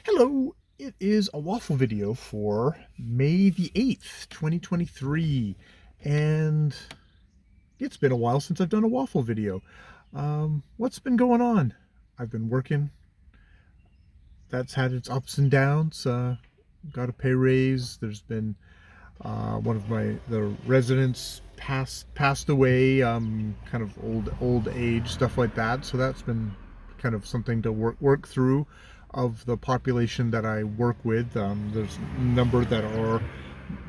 Hello, it is a waffle video for May the 8th, 2023, and it's been a while since I've done a waffle video. What's been going on? I've been working. That's had its ups and downs. Got a pay raise. There's been one of the residents passed away, kind of old age, stuff like that. So that's been kind of something to work through. Of the population that I work with, there's a number that are,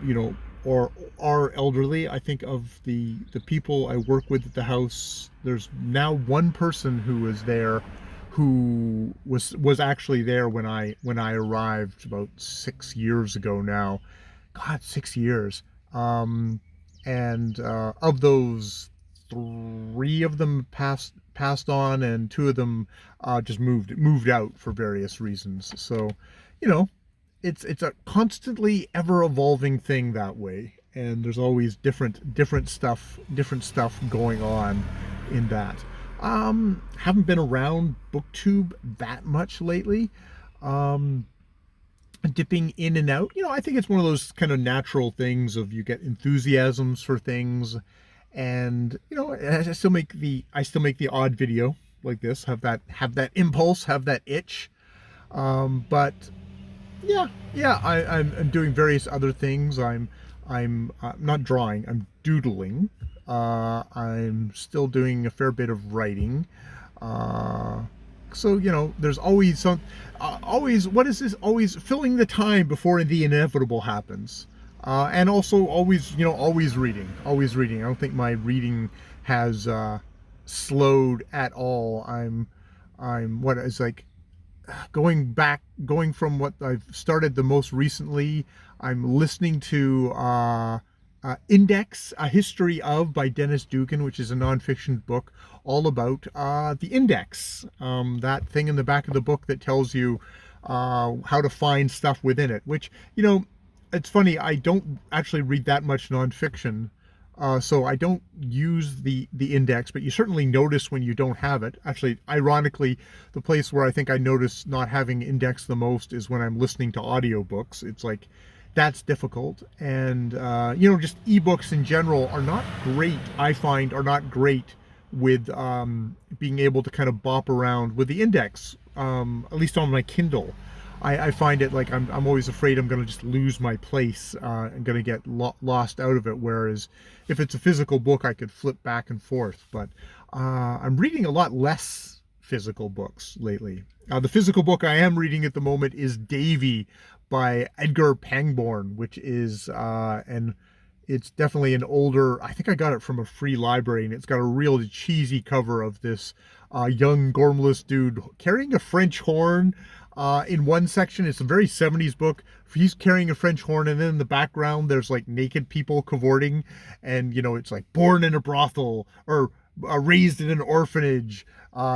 you know, or are elderly. I think of the people I work with at the house, there's now one person who was there, who was actually there when I arrived about 6 years ago now. God, 6 years. Um, and of those, three of them passed on, and two of them just moved out for various reasons. So, you know, it's a constantly ever evolving thing that way, and there's always different stuff going on in that. Haven't been around BookTube that much lately. Um, Dipping in and out. I think it's one of those kind of natural things of you get enthusiasms for things, and I still make the odd video like this, have that impulse, have that itch. But yeah, yeah, I'm doing various other things. I'm not drawing. I'm doodling. I'm still doing a fair bit of writing. Uh, so there's always always, what is this, always filling the time before the inevitable happens. And also always reading. I don't think my reading has slowed at all. I'm what is like going from what I've started the most recently. I'm listening to Index, A History of by Dennis Dugan, which is a nonfiction book all about the index, that thing in the back of the book that tells you how to find stuff within it. Which, it's funny, I don't actually read that much nonfiction, so I don't use the index, but you certainly notice when you don't have it. Actually, ironically, the place where I think I notice not having index the most is when I'm listening to audiobooks. It's like that's difficult. And just ebooks in general are not great. I find are not great with being able to kind of bop around with the index, at least on my Kindle. I find it like I'm always afraid I'm going to just lose my place. I'm going to get lost out of it. Whereas if it's a physical book, I could flip back and forth. But I'm reading a lot less physical books lately. The physical book I am reading at the moment is Davy by Edgar Pangborn, which is and it's definitely an older. I think I got it from a free library, and it's got a real cheesy cover of this young gormless dude carrying a French horn. In one section, it's a very 70s book. He's carrying a French horn, and then in the background, there's like naked people cavorting, and it's like born in a brothel, or raised in an orphanage,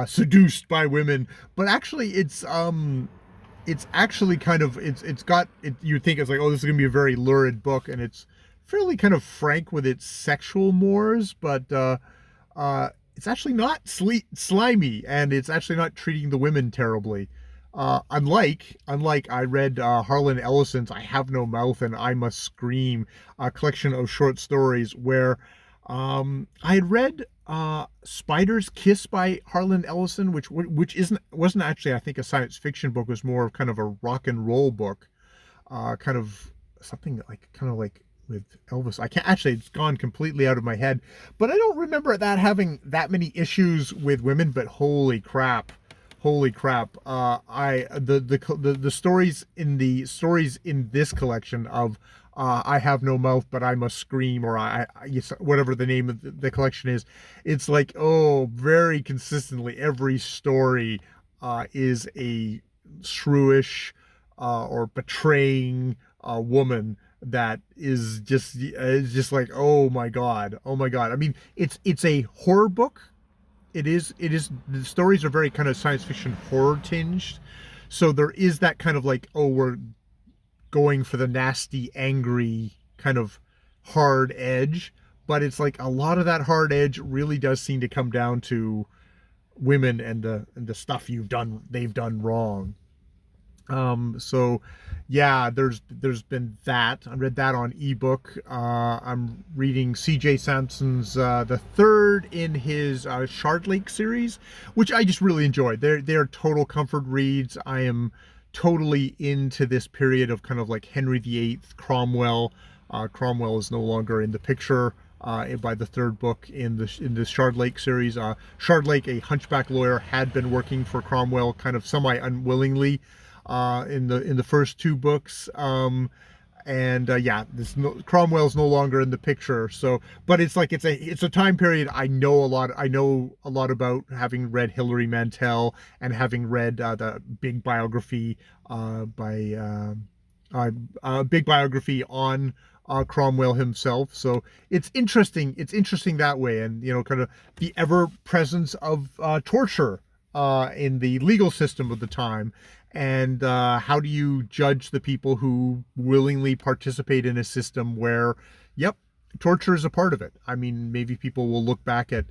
seduced by women. But actually, it's actually kind of it's got it. You think it's like, oh, this is gonna be a very lurid book, and it's fairly kind of frank with its sexual mores, but it's actually not slimy, and it's actually not treating the women terribly. Unlike I read Harlan Ellison's "I Have No Mouth and I Must Scream," a collection of short stories where I had read Spider's Kiss by Harlan Ellison, which wasn't actually, I think, a science fiction book. It was more of kind of a rock and roll book, kind of something like with Elvis. I can't actually, it's gone completely out of my head, but I don't remember that having that many issues with women. But holy crap, I the stories in this collection of I Have No Mouth But I Must Scream, or whatever the name of the collection is, it's like, oh, very consistently every story is a shrewish or betraying woman that is just like, oh my god, oh my god. I mean, it's a horror book. It is the stories are very kind of science fiction horror tinged, so there is that kind of like, oh, we're going for the nasty, angry kind of hard edge. But it's like a lot of that hard edge really does seem to come down to women and the stuff they've done wrong. So yeah, there's been that. I read that on ebook. I'm reading C.J. Sampson's the third in his Shard Lake series, which I just really enjoyed. They're total comfort reads. I am totally into this period of kind of like Henry VIII, Cromwell. Cromwell is no longer in the picture. By the third book in the Shard Lake series, Shard Lake, a hunchback lawyer, had been working for Cromwell kind of semi unwillingly in the first two books. And yeah, Cromwell's no longer in the picture. So, but it's like it's a time period I know a lot. I know a lot about, having read Hilary Mantel and having read the big biography big biography on Cromwell himself. So it's interesting. It's interesting that way, and kind of the ever presence of torture in the legal system of the time, and how do you judge the people who willingly participate in a system where, yep, torture is a part of it. I mean, maybe people will look back at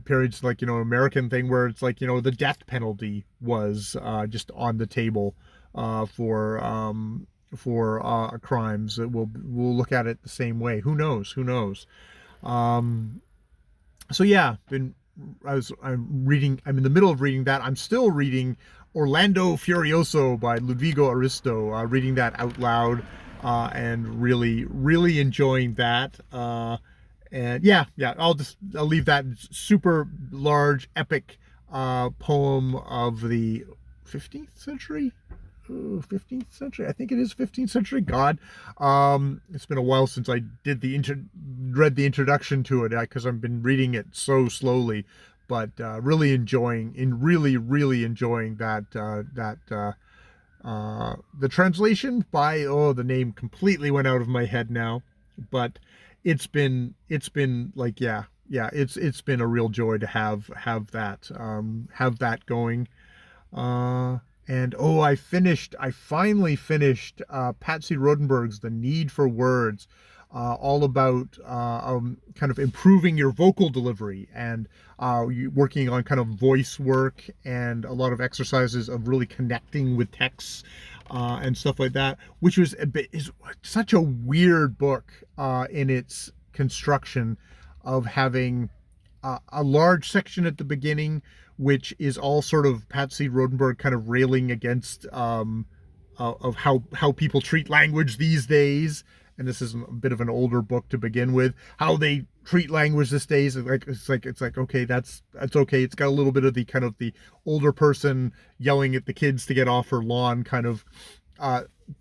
periods like, American thing where it's like, the death penalty was just on the table for crimes. We'll look at it the same way. Who knows? Who knows? Um, so yeah, I'm in the middle of reading that. I'm still reading Orlando Furioso by Ludvigo Aristo, reading that out loud, and really enjoying that. And yeah, I'll leave that. Super large epic poem of the 15th century. 15th century, I think it is 15th century. God, it's been a while since I read the introduction to it, because I've been reading it so slowly, but really enjoying the translation by, the name completely went out of my head now, but it's been like, it's been a real joy to have that going. And I finally finished Patsy Rodenberg's The Need for Words, all about kind of improving your vocal delivery, and working on kind of voice work, and a lot of exercises of really connecting with texts and stuff like that, which is such a weird book in its construction, of having a large section at the beginning, which is all sort of Patsy Rodenberg kind of railing against of how people treat language these days. And this is a bit of an older book to begin with. How they treat language these days, it's like okay, that's okay. It's got a little bit of the kind of the older person yelling at the kids to get off her lawn kind of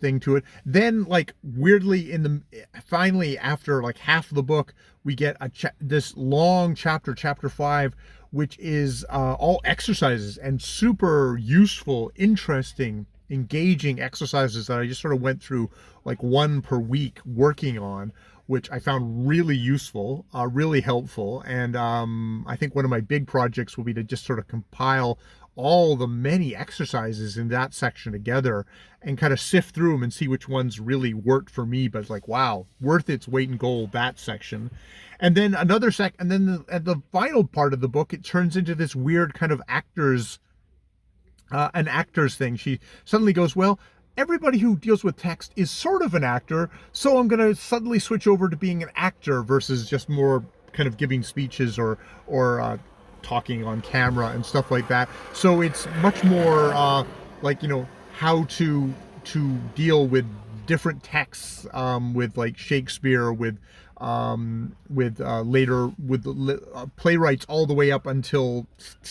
thing to it. Then, like, weirdly, finally, after like half of the book, we get this long chapter 5, which is all exercises, and super useful, interesting, engaging exercises that I just sort of went through, like one per week, working on, which I found really useful, really helpful. And I think one of my big projects will be to just sort of compile all the many exercises in that section together, and kind of sift through them and see which ones really worked for me. But it's like, wow, worth its weight in gold, that section. And then and then at the final part of the book, it turns into this weird kind of an actor's thing. She suddenly goes, well, everybody who deals with text is sort of an actor, so I'm going to suddenly switch over to being an actor versus just more kind of giving speeches or talking on camera and stuff like that. So it's much more like, how to deal with different texts, with like Shakespeare, with later with playwrights all the way up until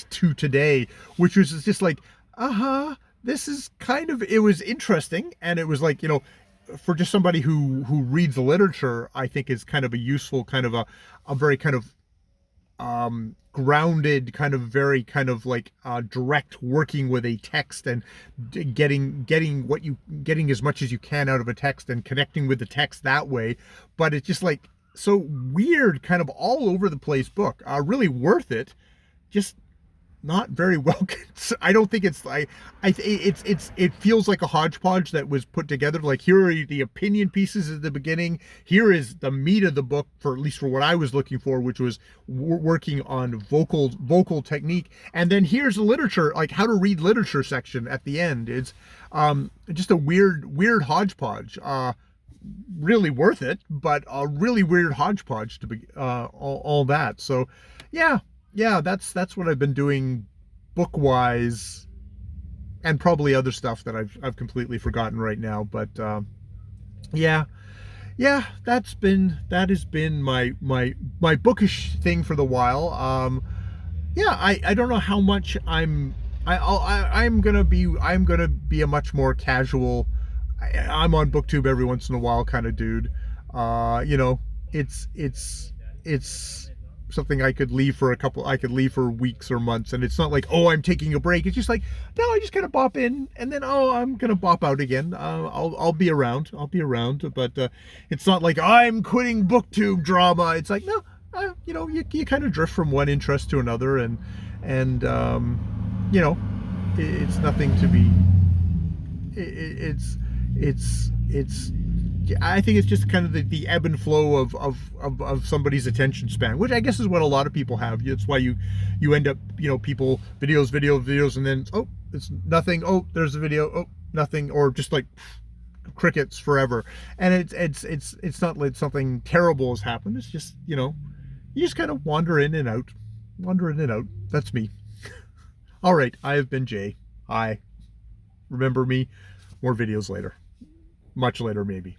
to today, which was just like, this is kind of, it was interesting. And it was like, for just somebody who reads the literature, I think is kind of a useful, kind of a very kind of grounded, kind of very kind of like direct working with a text, and getting as much as you can out of a text, and connecting with the text that way. But it's just like so weird, kind of all over the place book. Really worth it. Just not very well. I don't think it's like it feels like a hodgepodge that was put together. Like, here are the opinion pieces at the beginning. Here is the meat of the book, for at least for what I was looking for, which was working on vocal technique. And then here's the literature, like how to read literature section at the end. It's just a weird hodgepodge. Really worth it, but a really weird hodgepodge to be all that. So yeah, that's what I've been doing book wise, and probably other stuff that I've completely forgotten right now. But yeah, that has been my bookish thing for the while. Yeah, I don't know how much I'm gonna be a much more casual. I'm on BookTube every once in a while kind of dude. You know, it's something I could leave for weeks or months, and it's not like, oh, I'm taking a break. It's just like, no, I just kind of bop in, and then, oh, I'm gonna bop out again. I'll be around, but it's not like I'm quitting BookTube drama. It's like, no, you know, you kind of drift from one interest to another, and you know, it's nothing to be. It's I think it's just kind of the ebb and flow of somebody's attention span, which I guess is what a lot of people have. It's why you end up, you know, people videos, and then, oh, it's nothing. Oh, there's a video. Oh, nothing, or just like crickets forever. And it's not like something terrible has happened. It's just, you know, you just kind of wander in and out. That's me. All right, I have been Jay. Hi. Remember me. More videos later. Much later, maybe.